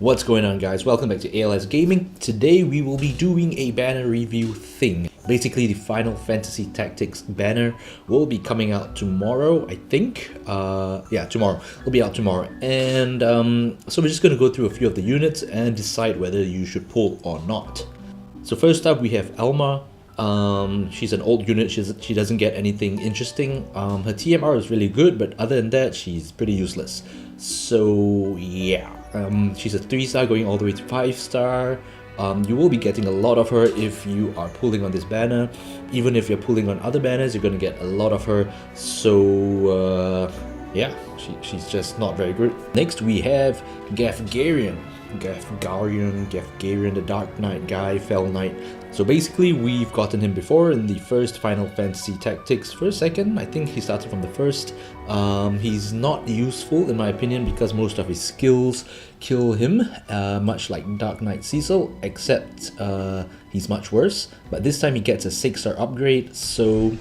What's going on, guys? Welcome back to Al.S Gaming. Today we will be doing a banner review thing. Basically, the Final Fantasy Tactics banner will be coming out tomorrow, I think. Yeah, tomorrow. It'll be out tomorrow. And so we're just going to go through a few of the units and decide whether you should pull or not. So first up, we have Alma. She's an old unit. She doesn't get anything interesting. Her TMR is really good, but other than that, she's pretty useless. So yeah. She's a 3-star going all the way to 5-star. You will be getting a lot of her if you are pulling on this banner. Even if you're pulling on other banners, you're going to get a lot of her. So yeah, she's just not very good. Next we have Gafgarian, the Dark Knight guy, Fell Knight. So basically we've gotten him before in the first Final Fantasy Tactics, first, second, I think he started from the first. He's not useful in my opinion because most of his skills kill him, much like Dark Knight Cecil, except he's much worse. But this time he gets a 6-star upgrade, so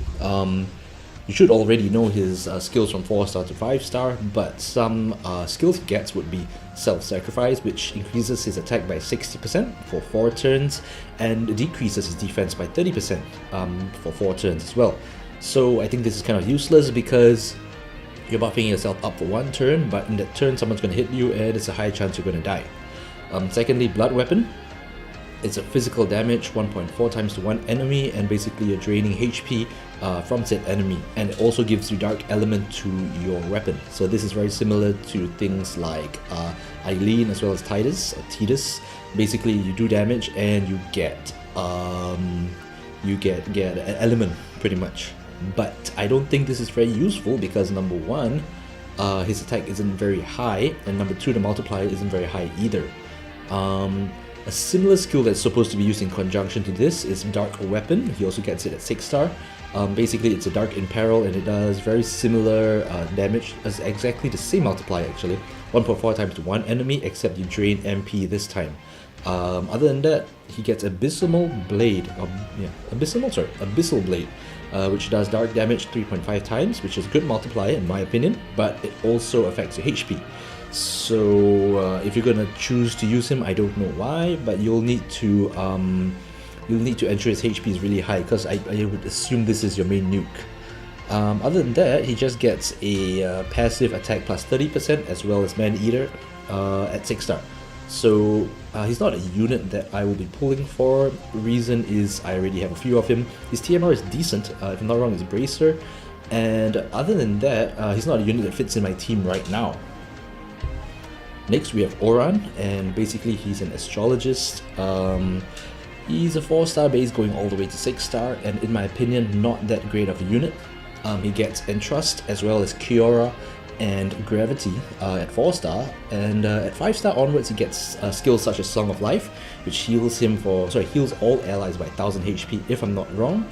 you should already know his skills from 4-star to 5-star, but some skills he gets would be Self-Sacrifice, which increases his attack by 60% for 4 turns and decreases his defense by 30% for 4 turns as well. So I think this is kind of useless because you're buffing yourself up for 1 turn, but in that turn someone's going to hit you and it's a high chance you're going to die. Secondly, Blood Weapon. It's a physical damage 1.4 times to one enemy, and basically you're draining HP from said enemy, and it also gives you dark element to your weapon. So this is very similar to things like Eileen as well as Tidus. Basically you do damage and you get an element pretty much. But I don't think this is very useful because number one, his attack isn't very high, and number two, the multiplier isn't very high either. A similar skill that's supposed to be used in conjunction to this is Dark Weapon. He also gets it at 6-star. Basically it's a Dark in Peril and it does very similar damage, as exactly the same multiplier actually, 1.4 times to one enemy, except you drain MP this time. Other than that, he gets Abyssal Blade, which does dark damage 3.5 times, which is a good multiplier in my opinion, but it also affects your HP. So if you're gonna choose to use him, I don't know why, but you'll need to ensure his HP is really high, because I would assume this is your main nuke. Other than that, he just gets a passive attack plus 30% as well as Man Eater at 6-star. So he's not a unit that I will be pulling for. The reason is I already have a few of him. His TMR is decent, if I'm not wrong, it's Bracer. And other than that, he's not a unit that fits in my team right now. Next we have Oran, and basically he's an astrologist. He's a 4-star base going all the way to 6-star, and in my opinion not that great of a unit. He gets Entrust as well as Kiora and Gravity at 4-star, and at 5-star onwards he gets skills such as Song of Life, which heals all allies by 1000 HP if I'm not wrong.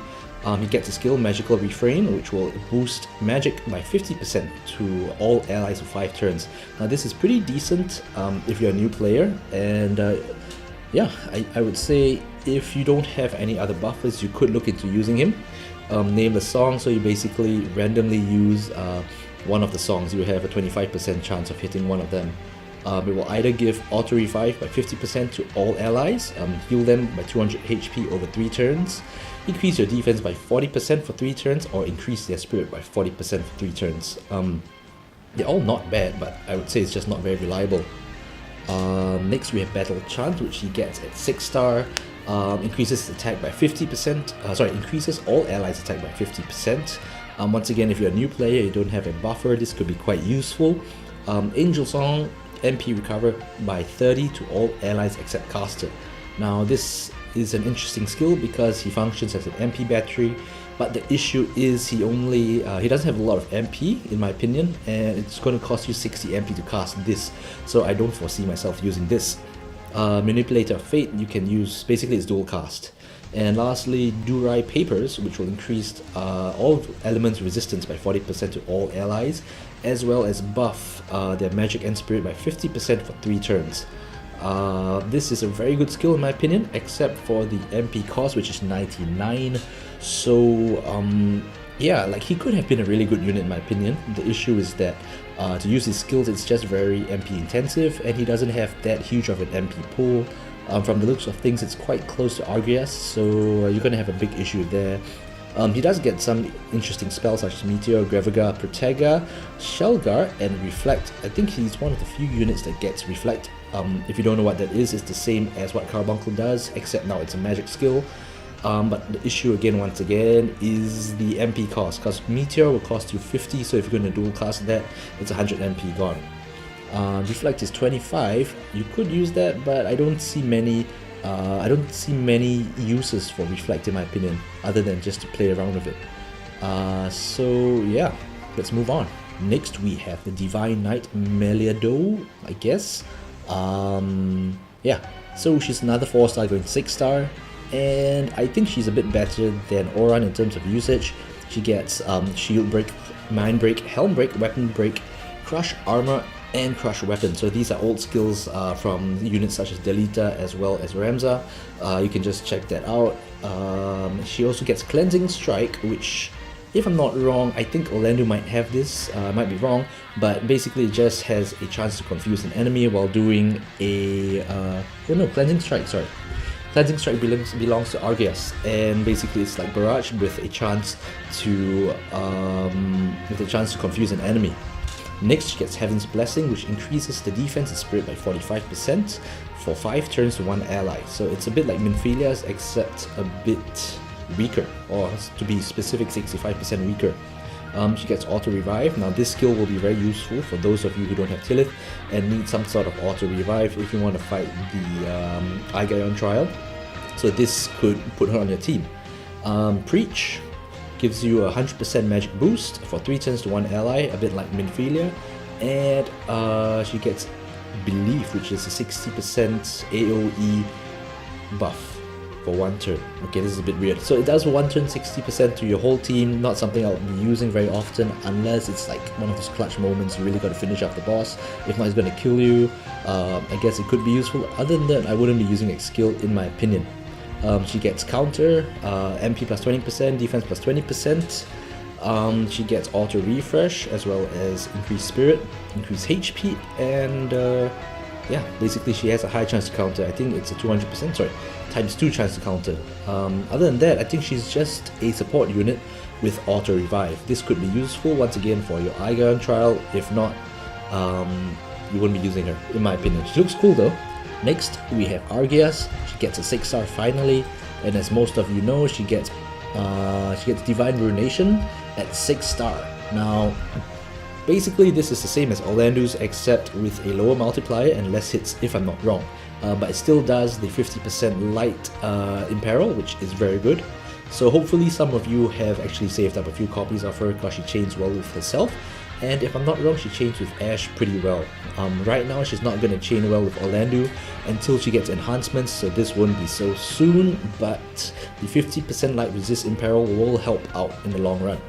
He gets a skill Magical Refrain, which will boost magic by 50% to all allies for 5 turns. Now this is pretty decent if you're a new player, and yeah, I would say if you don't have any other buffers, you could look into using him. Name the song, so you basically randomly use one of the songs. You have a 25% chance of hitting one of them. It will either give Auto Revive by 50% to all allies, heal them by 200 HP over 3 turns, increase your defense by 40% for 3 turns, or increase their spirit by 40% for 3 turns. They're all not bad, but I would say it's just not very reliable. Next we have Battle Chant, which he gets at 6-star. Increases his attack by 50%, increases all allies' attack by 50%. Once again, if you're a new player, you don't have a buffer, this could be quite useful. Angel Song, MP recover by 30 to all allies except caster. Now this is an interesting skill because he functions as an MP battery, but the issue is he doesn't have a lot of MP in my opinion, and it's going to cost you 60 MP to cast this, so I don't foresee myself using this. Manipulator of Fate, you can use, basically it's dual cast. And lastly, Durai Papers, which will increase all elements resistance by 40% to all allies, as well as buff their magic and spirit by 50% for 3 turns. This is a very good skill in my opinion, except for the MP cost, which is 99. So yeah, like he could have been a really good unit in my opinion. The issue is that To use his skills, it's just very MP intensive, and he doesn't have that huge of an MP pool. From the looks of things, it's quite close to Argrias, so you're going to have a big issue there. He does get some interesting spells such as Meteor, Greviga, Protega, Shellguard, and Reflect. I think he's one of the few units that gets Reflect. If you don't know what that is, it's the same as what Carbuncle does, except now it's a magic skill. But the issue once again, is the MP cost, because Meteor will cost you 50, so if you're going to dual cast that, it's 100 MP gone. Reflect is 25. You could use that, but I don't see many uses for Reflect in my opinion, other than just to play around with it. So yeah, let's move on. Next we have the Divine Knight Meliado, I guess. Yeah, so she's another 4-star going 6-star, and I think she's a bit better than Oran in terms of usage. She gets Shield Break, Mind Break, Helm Break, Weapon Break, Crush Armor, and Crush Weapon. So these are old skills from units such as Delita as well as Ramza. You can just check that out. She also gets Cleansing Strike, which, if I'm not wrong, I think Orlando might have this, I might be wrong, but basically it just has a chance to confuse an enemy while doing a... oh no, Cleansing Strike, sorry. Cleansing Strike belongs to Argrias, and basically it's like Barrage with a chance to confuse an enemy. Next, she gets Heaven's Blessing, which increases the defense and spirit by 45% for 5 turns to 1 ally. So it's a bit like Minfilia's, except a bit weaker, or to be specific, 65% weaker. She gets Auto Revive. Now this skill will be very useful for those of you who don't have Tillith and need some sort of Auto Revive if you want to fight the Aigayon trial. So this could put her on your team. Preach gives you a 100% magic boost for 3 turns to 1 ally, a bit like Minfilia, and she gets Belief, which is a 60% AoE buff for 1 turn. Okay, this is a bit weird. So it does 1 turn 60% to your whole team, not something I'll be using very often unless it's like one of those clutch moments you really got to finish off the boss. If not, it's going to kill you. I guess it could be useful. Other than that, I wouldn't be using X skill in my opinion. She gets Counter, MP plus 20%, Defense plus 20%. She gets Auto Refresh as well as Increased Spirit, Increased HP, and yeah, basically she has a high chance to counter. I think it's a 200%, sorry, times 2 chance to counter. Other than that, I think she's just a support unit with Auto Revive. This could be useful once again for your Aigayon trial. If not, you wouldn't be using her, in my opinion. She looks cool though. Next, we have Argrias. She gets a 6-star finally, and as most of you know, she gets Divine Ruination at 6-star. Now, basically this is the same as Orlando's except with a lower multiplier and less hits, if I'm not wrong. But it still does the 50% light imperil, which is very good. So hopefully some of you have actually saved up a few copies of her because she chains well with herself. And if I'm not wrong, she chains with Ash pretty well. Right now, she's not going to chain well with Orlando until she gets enhancements, so this won't be so soon, but the 50% light resist imperil will help out in the long run.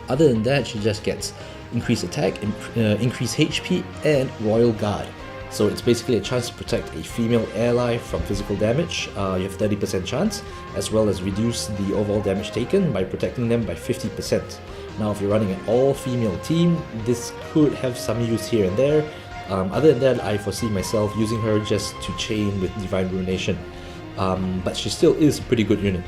Other than that, she just gets increased attack, increased HP, and Royal Guard. So it's basically a chance to protect a female ally from physical damage. You have 30% chance, as well as reduce the overall damage taken by protecting them by 50%. Now if you're running an all-female team, this could have some use here and there. Other than that, I foresee myself using her just to chain with Divine Ruination. But she still is a pretty good unit.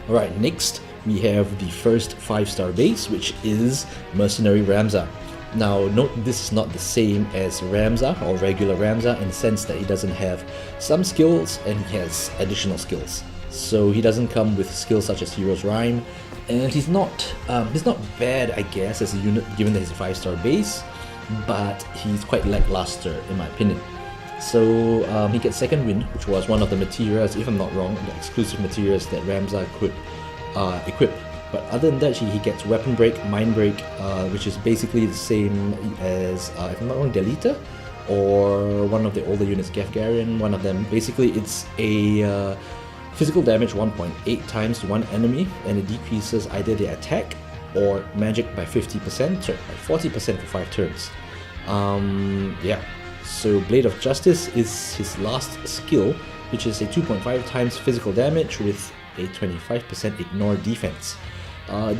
Alright, next we have the first 5-star base, which is Mercenary Ramza. Now note this is not the same as Ramza or regular Ramza in the sense that he doesn't have some skills and he has additional skills. So he doesn't come with skills such as Hero's Rhyme, and he's not bad, I guess, as a unit given that he's a 5-star base, but he's quite lackluster in my opinion. So he gets Second Wind, which was one of the materials, if I'm not wrong, the exclusive materials that Ramza could equip. But other than that, he gets Weapon Break, Mind Break, which is basically the same as, if I'm not wrong, Delita, or one of the older units, Gefgarian, one of them. Basically, it's a physical damage 1.8 times to one enemy, and it decreases either their attack or magic by 50%, sorry, by 40% for 5 turns. Yeah, so Blade of Justice is his last skill, which is a 2.5 times physical damage with a 25% ignore defense.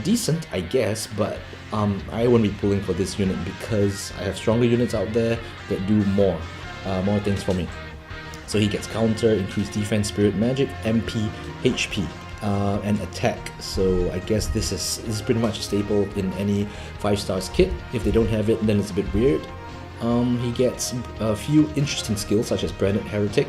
Decent, I guess, but I won't be pulling for this unit because I have stronger units out there that do more things for me. So he gets counter, increased defense, spirit magic, MP, HP, and attack. So I guess this is pretty much a staple in any 5 stars kit. If they don't have it, then it's a bit weird. He gets a few interesting skills such as Branded Heretic,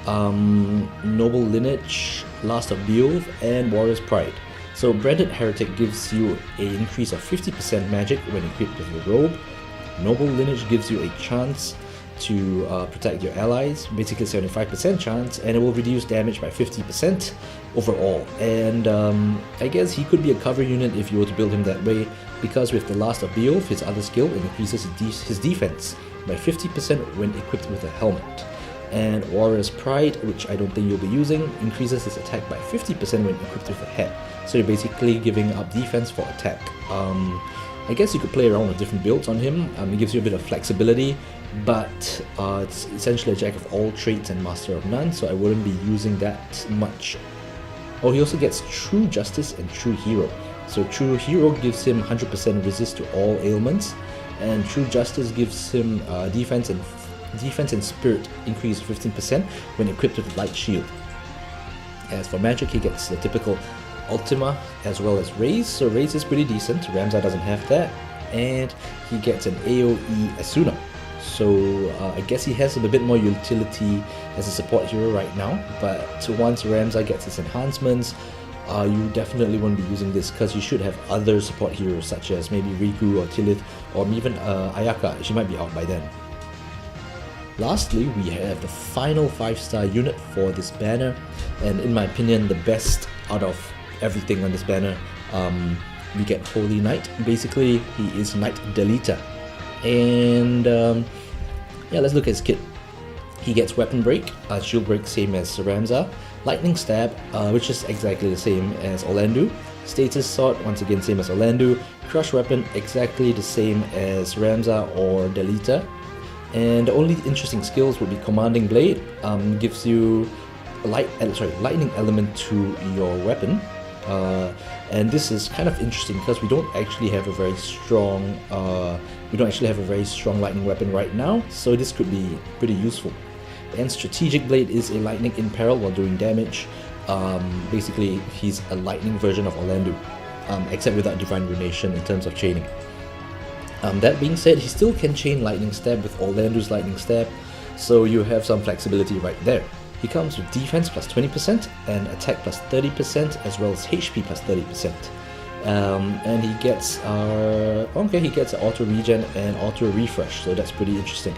Noble Lineage, Last of Beowulf, and Warrior's Pride. So Branded Heretic gives you an increase of 50% magic when equipped with your robe. Noble Lineage gives you a chance to protect your allies, basically 75% chance, and it will reduce damage by 50% overall. And I guess he could be a cover unit if you were to build him that way, because with the Last of Beowulf, his other skill, it increases his defense by 50% when equipped with a helmet. And Warrior's Pride, which I don't think you'll be using, increases his attack by 50% when equipped with a head. So you're basically giving up defense for attack. I guess you could play around with different builds on him. It gives you a bit of flexibility, but it's essentially a jack of all trades and master of none, so I wouldn't be using that much. Oh, he also gets True Justice and True Hero. So True Hero gives him 100% resist to all ailments, and True Justice gives him defense and spirit increase 15% when equipped with Light Shield. As for magic, he gets the typical Ultima as well as Raise. So Raise is pretty decent, Ramza doesn't have that, and he gets an AoE Asuna. So I guess he has a bit more utility as a support hero right now, but once Ramza gets his enhancements, you definitely won't be using this because you should have other support heroes such as maybe Riku or Tilith, or even Ayaka. She might be out by then. Lastly, we have the final 5-star unit for this banner, and in my opinion the best out of everything on this banner. We get Holy Knight. Basically he is Knight Deleter, and yeah, let's look at his kit. He gets Weapon Break, Shield Break same as Ramza, Lightning Stab, which is exactly the same as Orlandu, Status Sword, once again same as Orlandu, Crush Weapon, exactly the same as Ramza or Deleter. And the only interesting skills would be Commanding Blade, gives you lightning element to your weapon, and this is kind of interesting because we don't actually have a very strong lightning weapon right now, so this could be pretty useful. And Strategic Blade is a lightning in peril while doing damage. Basically he's a lightning version of Orlandu, except without Divine Ruination in terms of chaining. That being said, he still can chain Lightning Stab with Orlandu's Lightning Stab, so you have some flexibility right there. He comes with defense plus 20% and attack plus 30%, as well as HP plus 30%. And he gets he gets an auto regen and auto refresh, so that's pretty interesting.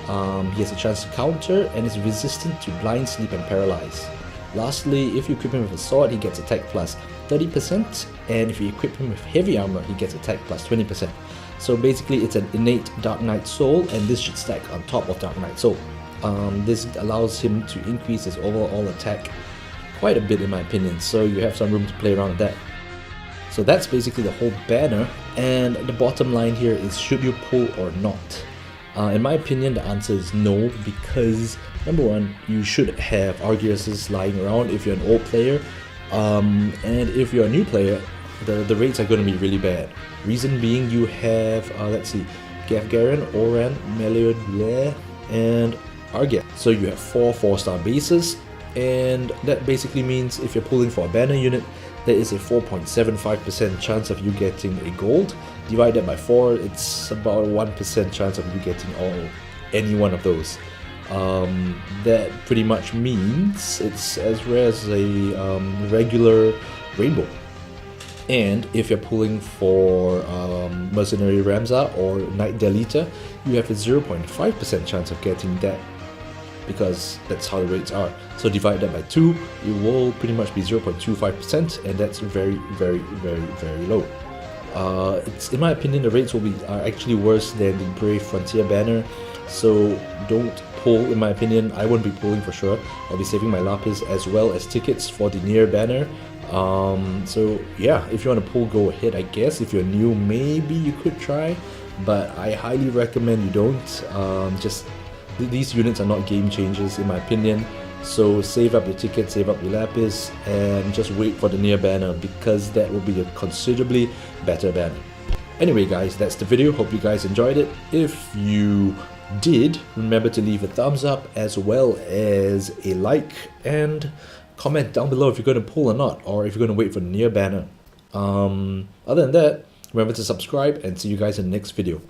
He has a chance to counter and is resistant to blind, sleep, and paralyze. Lastly, if you equip him with a sword, he gets attack plus 30%, and if you equip him with heavy armor, he gets attack plus 20%. So basically it's an innate Dark Knight Soul, and this should stack on top of Dark Knight Soul. This allows him to increase his overall attack quite a bit in my opinion, so you have some room to play around with that. So that's basically the whole banner, and the bottom line here is, should you pull or not? In my opinion, the answer is no, because number one, you should have Argrias lying around if you're an old player, and if you're a new player, the rates are going to be really bad. Reason being, you have, let's see, Gavgaren, Oran, Meliod, and Argrias. So you have 4 4-star bases, and that basically means if you're pulling for a banner unit, there is a 4.75% chance of you getting a gold. Divide that by 4, it's about a 1% chance of you getting any one of those. That pretty much means it's as rare as a regular rainbow. And if you're pulling for Mercenary Ramza or Knight Deleter, you have a 0.5% chance of getting that, because that's how the rates are. So divide that by 2, it will pretty much be 0.25%, and that's very, very, very, very low. In my opinion, the rates are actually worse than the Brave Frontier banner, so don't pull. In my opinion, I won't be pulling for sure. I'll be saving my Lapis as well as tickets for the Nier banner. So yeah, if you want to pull, go ahead, I guess. If you're new, maybe you could try, but I highly recommend you don't. These units are not game changers in my opinion, So save up your ticket, save up your lapis, and just wait for the near banner, because that will be a considerably better banner. Anyway guys, that's the video. Hope you guys enjoyed it. If you did, remember to leave a thumbs up as well as a like, and comment down below if you're going to pull or not, or if you're going to wait for the near banner. Other than that, remember to subscribe, and see you guys in the next video.